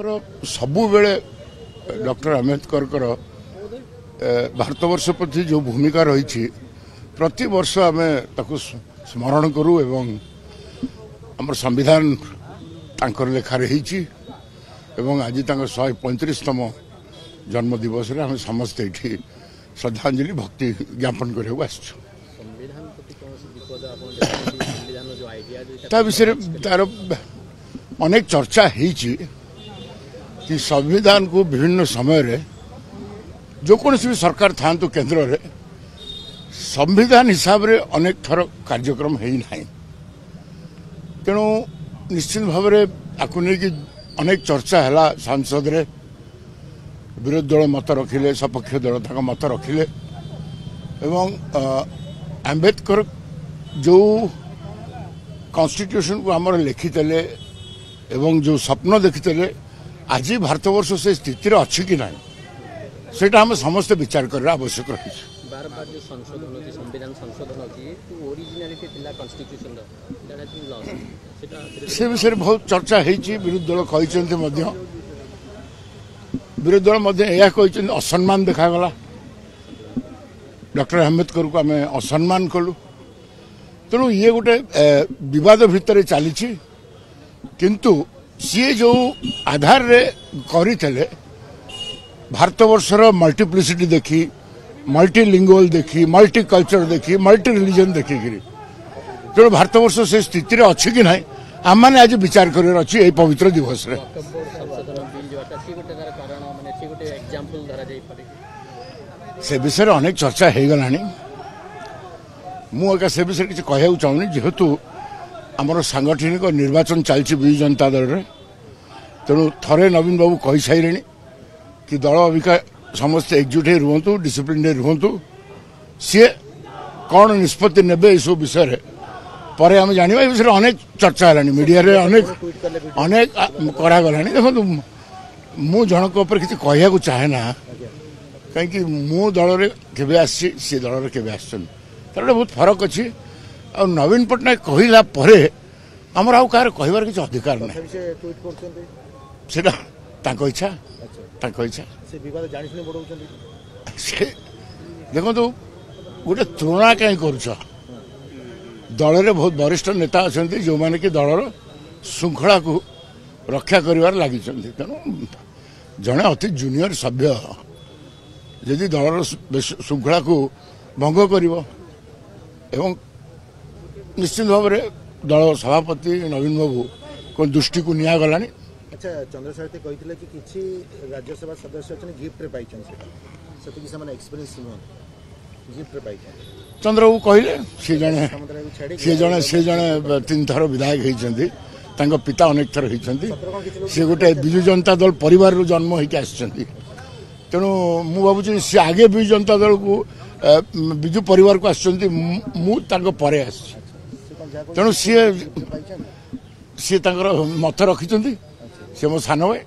सबु बेले डॉक्टर आंबेडकर भारतवर्ष प्रति जो भूमिका रही प्रति वर्ष आम स्मरण करूँ एवं आम संविधान तांकर लेखा रही आज 135तम जन्म दिवस रे हम समस्ते ये श्रद्धांजलि भक्ति ज्ञापन करने विषय तार अनेक चर्चा कि संविधान को विभिन्न समय रे जो कौन भी सरकार था केंद्र रे संविधान हिसाब रे अनेक थर कार्यक्रम है ना तेणु निश्चित भाव में आपको नहीं अनेक चर्चा है सांसद रे विरोधी दल मत रखिले सपक्ष दल तक मत रखिले एवं आंबेडकर जो कॉन्स्टिट्यूशन को आमर लिखिले एवं जो स्वप्न देखिले आज भारतवर्ष से स्थिति अच्छी कि ना सेटा हम समस्त विचार करने आवश्यक रही से विषय बहुत चर्चा है विरोधी दल कहते विरोधी दल असम्मान देखागला डॉक्टर आंबेडकर को आम असम्मान कलु तेणु ये गोटे विवाद भितर चली किंतु सी जो आधार रे करते भारतवर्षर मल्टीप्लिसिटी देखी मल्टीलिंगुअल देखी मल्टीकल्चर देखी मल्टी रिलीजन देखिकी तेणु भारतवर्ष से स्थिति रे अच्छी कि ना आम मैंने आज विचार कर अच्छी पवित्र दिवस रे से विषय अनेक चर्चा हो गला मुझे से विषय किसी कहूँ चाहूनी जेहेतु आमर सांगठनिक निर्वाचन चलती विजु जनता दल रे तेणु थरे नवीन बाबू कही सारे कि दल अबिका समस्ते एकजुट हो रुहतु डिसिप्लिन रुहतु सी कौन निष्पत्ति ने सब विषय पर आम जाना ये विषय अनेक चर्चा है मीडिया रे अनेक करागला देखो मु जनक किसी कहू चाहे ना कहीं मु दल केवे आसी दल केवे आर बहुत फरक अच्छी और नवीन पट्टनायक कहला आमर आउ कह कहबार किसी अधिकार ना से इच्छा देखो गोटे तुलना कहीं करुच दल रे बहुत वरिष्ठ नेता अच्छा जो मैंने कि दलर श्रृंखला को रक्षा कर लगी तेणु जड़े अति जूनियर सभ्य यदि दलर श्रृंखला को भंग कर निश्चित भाव में दल सभापति नवीन बाबू को दृष्टि को निया गलानी। अच्छा चंद्र सारथी कहते कि किसी राज्यसभा सदस्य अच्छा गिफ्ट रे पाई एक्सपीरियंस गिफ्ट रे पाई चंद्र बाबू कहले सी जड़े 3 थर विधायक होती पिता अनेक थर होती सी गोटे विजु जनता दल परिवार रू जन्म होकर आसछंती तेणु मु भावुँ सी आगे विजु जनता दल को विजु परिवार को आसछंती मु परे आस तेणु सी मत रखिंट सी मो सान भाई